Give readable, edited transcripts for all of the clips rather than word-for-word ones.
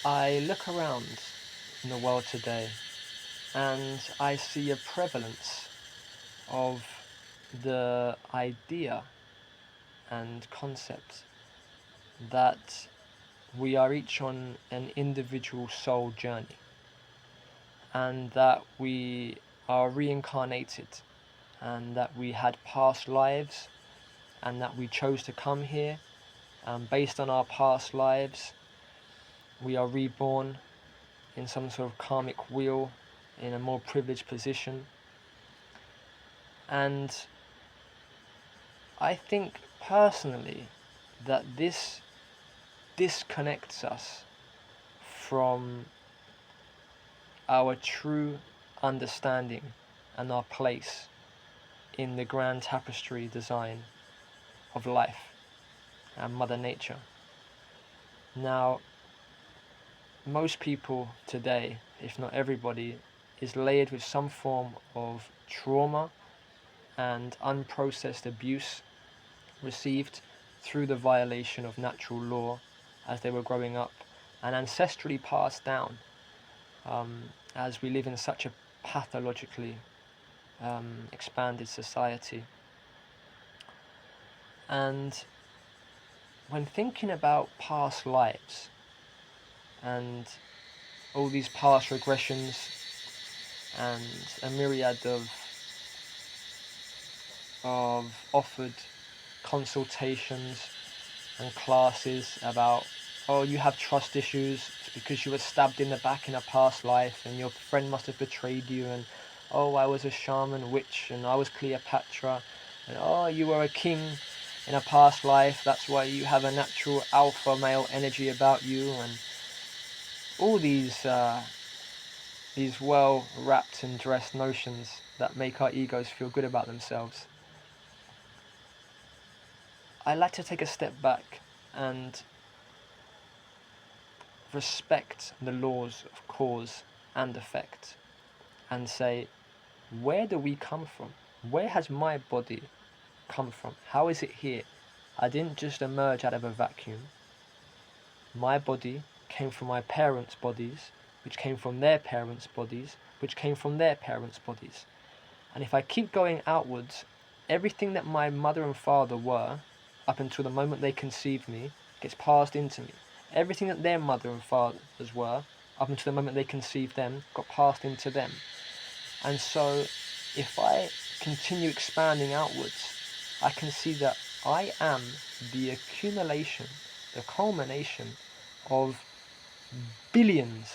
I look around in the world today and I see a prevalence of the idea and concept that we are each on an individual soul journey and that we are reincarnated and that we had past lives and that we chose to come here, and based on our past lives we are reborn in some sort of karmic wheel in a more privileged position. And I think personally that this disconnects us from our true understanding and our place in the grand tapestry design of life and Mother Nature. Now, most people today, if not everybody, is layered with some form of trauma and unprocessed abuse received through the violation of natural law as they were growing up and ancestrally passed down, as we live in such a pathologically expanded society. And when thinking about past lives and all these past regressions and a myriad of offered consultations and classes about, oh, you have trust issues, it's because you were stabbed in the back in a past life and your friend must have betrayed you, and oh, I was a shaman witch and I was Cleopatra, and oh, you were a king in a past life, that's why you have a natural alpha male energy about you, and all these well wrapped and dressed notions that make our egos feel good about themselves. I like to take a step back and respect the laws of cause and effect and say, where do we come from? Where has my body come from? How is it here? I didn't just emerge out of a vacuum. My body came from my parents' bodies, which came from their parents' bodies, which came from their parents' bodies. And if I keep going outwards, everything that my mother and father were, up until the moment they conceived me, gets passed into me. Everything that their mother and fathers were, up until the moment they conceived them, got passed into them. And so, if I continue expanding outwards, I can see that I am the accumulation, the culmination of billions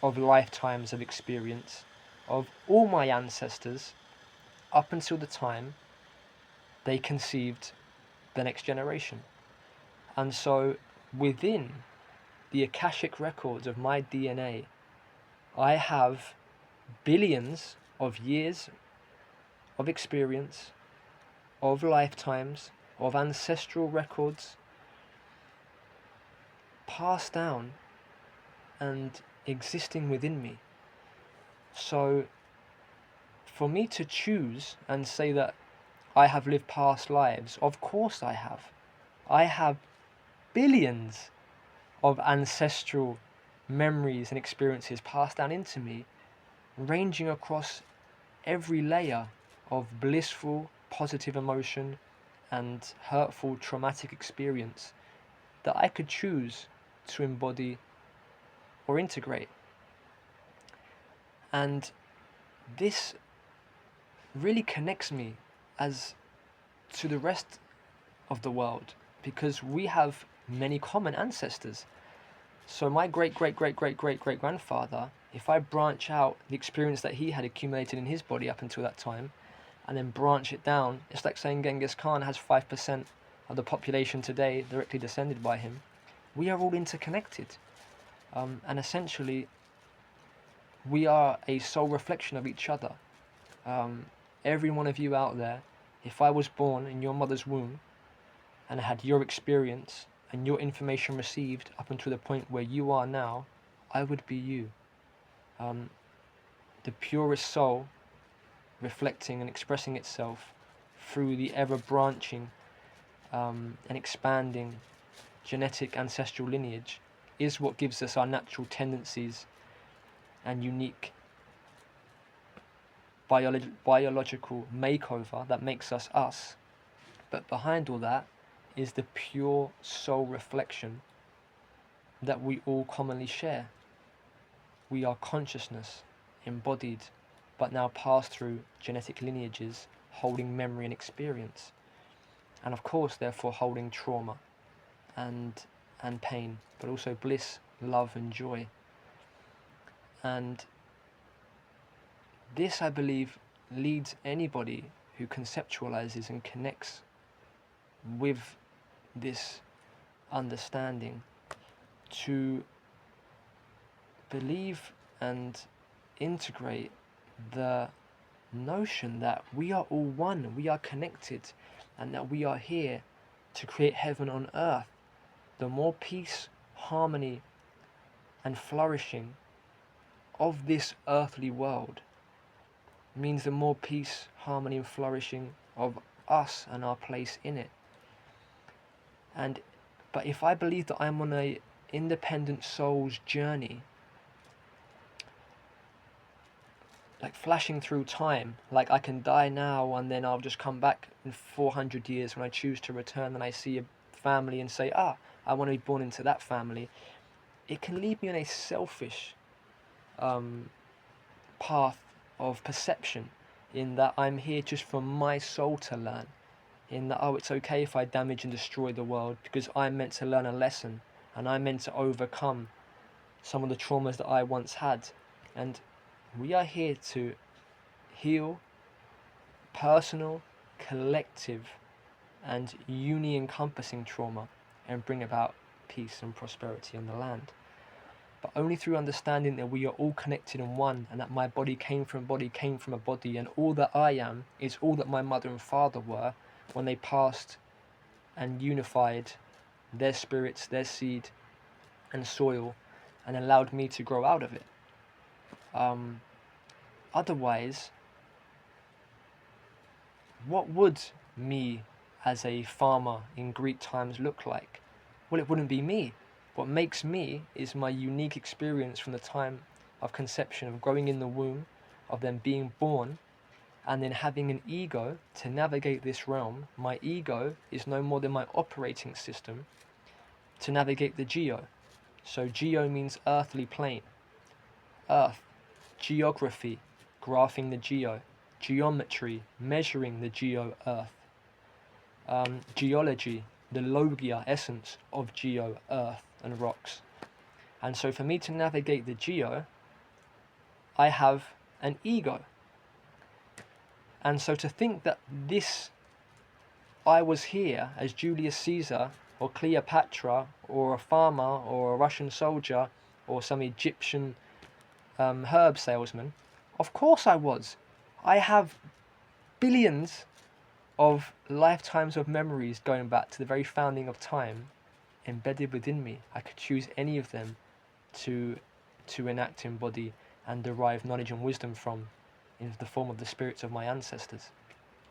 of lifetimes of experience of all my ancestors up until the time they conceived the next generation. And so within the Akashic records of my DNA, I have billions of years of experience, of lifetimes, of ancestral records passed down and existing within me. So for me to choose and say that I have lived past lives, of course I have. I have billions of ancestral memories and experiences passed down into me, ranging across every layer of blissful, positive emotion and hurtful, traumatic experience that I could choose to embody or integrate. And this really connects me as to the rest of the world, because we have many common ancestors. So my great-great-great-great-great-great-grandfather, if I branch out the experience that he had accumulated in his body up until that time, and then branch it down, it's like saying Genghis Khan has 5% of the population today directly descended by him. We are all interconnected. And essentially, we are a soul reflection of each other. Every one of you out there, if I was born in your mother's womb and had your experience and your information received up until the point where you are now, I would be you. The purest soul reflecting and expressing itself through the ever-branching and expanding genetic ancestral lineage is what gives us our natural tendencies and unique biological makeover that makes us us. But behind all that is the pure soul reflection that we all commonly share. We are consciousness, embodied, but now passed through genetic lineages, holding memory and experience. And of course, therefore, holding trauma and pain, but also bliss, love and joy. And this, I believe, leads anybody who conceptualizes and connects with this understanding to believe and integrate the notion that we are all one, we are connected, and that we are here to create heaven on earth. The more peace, harmony, and flourishing of this earthly world means the more peace, harmony, and flourishing of us and our place in it. But if I believe that I'm on a independent soul's journey, like flashing through time, like I can die now and then I'll just come back in 400 years when I choose to return and I see a family and say, I want to be born into that family. It can lead me on a selfish path of perception, in that I'm here just for my soul to learn, in that, it's okay if I damage and destroy the world because I'm meant to learn a lesson and I'm meant to overcome some of the traumas that I once had. And we are here to heal personal, collective, and uni-encompassing trauma and bring about peace and prosperity on the land. But only through understanding that we are all connected in one, and that my body came from a body, and all that I am is all that my mother and father were when they passed and unified their spirits, their seed and soil, and allowed me to grow out of it. Otherwise, what would me as a farmer in Greek times look like? Well, it wouldn't be me. What makes me is my unique experience from the time of conception, of growing in the womb, of then being born, and then having an ego to navigate this realm. My ego is no more than my operating system to navigate the geo. So geo means earthly plane. Earth, geography, graphing the geo, geometry, measuring the geo-earth, geology, the logia essence of geo, earth and rocks. And so for me to navigate the geo, I have an ego. And so to think that I was here as Julius Caesar or Cleopatra or a farmer or a Russian soldier or some Egyptian herb salesman, of course I was. I have billions of lifetimes of memories going back to the very founding of time embedded within me. I could choose any of them to enact, embody, and derive knowledge and wisdom from in the form of the spirits of my ancestors.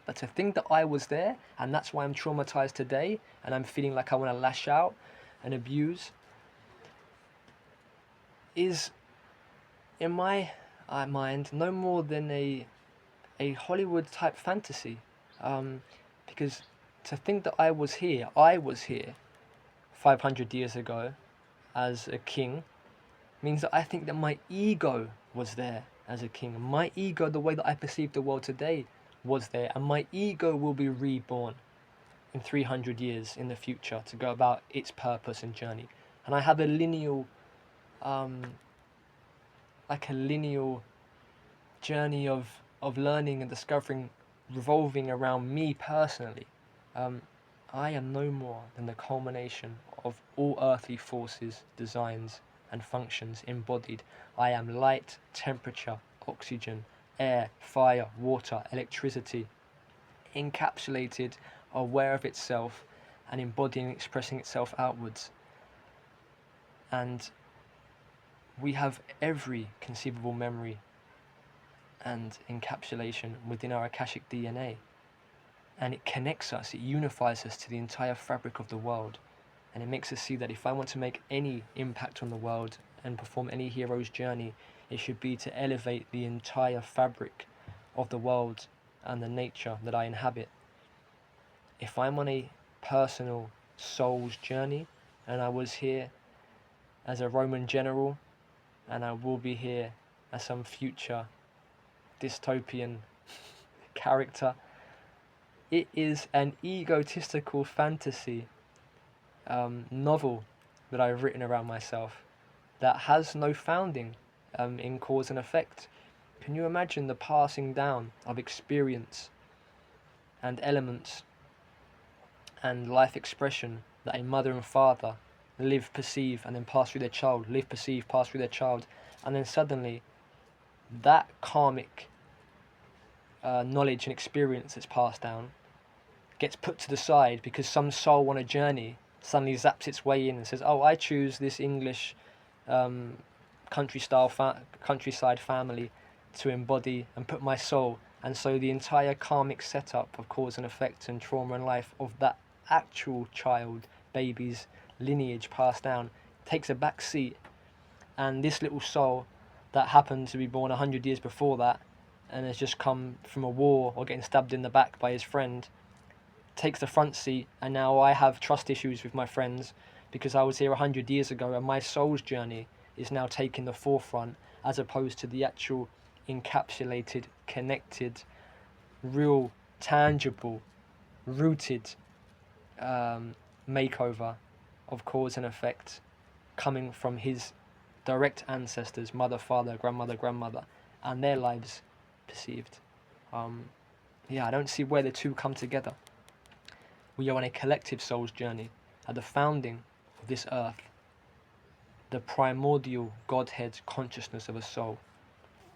But to think that I was there, and that's why I'm traumatized today, and I'm feeling like I want to lash out and abuse, is, in my mind, no more than a Hollywood type fantasy. Because to think that I was here 500 years ago as a king, means that I think that my ego was there as a king. My ego, the way that I perceive the world today, was there, and my ego will be reborn in 300 years in the future to go about its purpose and journey. And I have a lineal journey of learning and discovering revolving around me personally. I am no more than the culmination of all earthly forces, designs and functions embodied. I am light, temperature, oxygen, air, fire, water, electricity, encapsulated, aware of itself and embodying and expressing itself outwards. And we have every conceivable memory and encapsulation within our Akashic DNA. And it connects us, it unifies us to the entire fabric of the world. And it makes us see that if I want to make any impact on the world and perform any hero's journey, it should be to elevate the entire fabric of the world and the nature that I inhabit. If I'm on a personal soul's journey, and I was here as a Roman general, and I will be here as some future dystopian character, it is an egotistical fantasy novel that I've written around myself that has no founding in cause and effect. Can you imagine the passing down of experience and elements and life expression that a mother and father live, perceive, and then pass through their child, live, perceive, pass through their child, and then suddenly that karmic knowledge and experience that's passed down gets put to the side because some soul on a journey suddenly zaps its way in and says, oh, I choose this English countryside family to embody and put my soul. And so the entire karmic setup of cause and effect and trauma and life of that actual child, baby's lineage passed down takes a back seat, and this little soul that happened to be born 100 years before that and has just come from a war or getting stabbed in the back by his friend takes the front seat, and now I have trust issues with my friends because I was here 100 years ago, and my soul's journey is now taking the forefront as opposed to the actual encapsulated, connected, real, tangible, rooted makeover of cause and effect coming from his direct ancestors, mother, father, grandmother, and their lives perceived. I don't see where the two come together. We are on a collective soul's journey. At the founding of this earth, the primordial Godhead consciousness of a soul,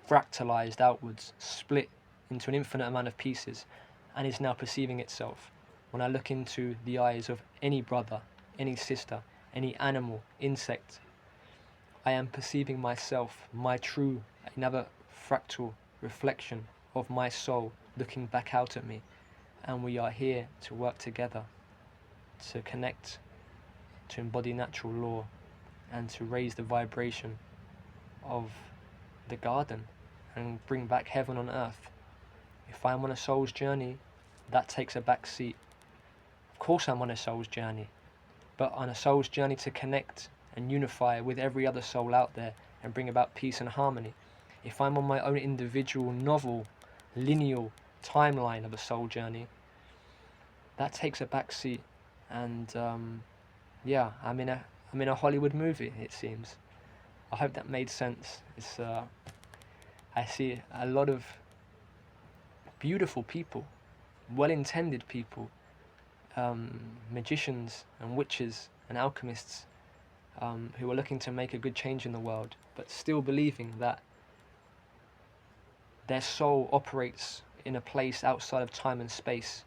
fractalized outwards, split into an infinite amount of pieces, and is now perceiving itself. When I look into the eyes of any brother, any sister, any animal, insect, I am perceiving myself, my true, another fractal reflection of my soul looking back out at me. And we are here to work together, to connect, to embody natural law, and to raise the vibration of the garden and bring back heaven on earth. If I'm on a soul's journey, that takes a back seat. Of course I'm on a soul's journey, but on a soul's journey to connect and unify with every other soul out there and bring about peace and harmony. If I'm on my own individual, novel, lineal timeline of a soul journey, that takes a back seat. And I'm in a Hollywood movie, it seems. I hope that made sense. I see a lot of beautiful people, well-intended people, magicians and witches and alchemists who are looking to make a good change in the world, but still believing that their soul operates in a place outside of time and space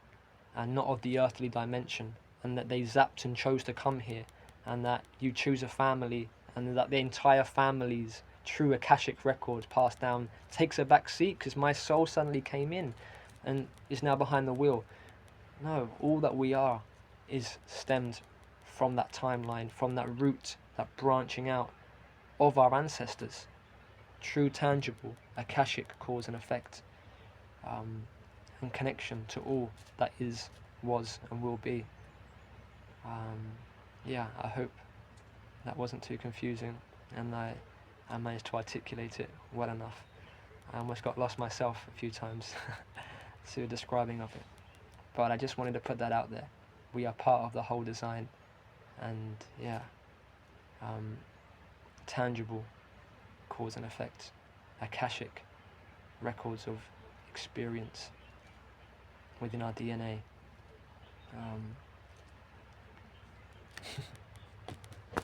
and not of the earthly dimension, and that they zapped and chose to come here, and that you choose a family and that the entire family's true Akashic record passed down takes a back seat because my soul suddenly came in and is now behind the wheel. No, all that we are is stemmed from that timeline, from that root, that branching out of our ancestors. True, tangible, Akashic cause and effect, and connection to all that is, was, and will be. I hope that wasn't too confusing, and I managed to articulate it well enough. I almost got lost myself a few times to describing of it, but I just wanted to put that out there. We are part of the whole design, and tangible cause and effect, Akashic records of experience within our DNA.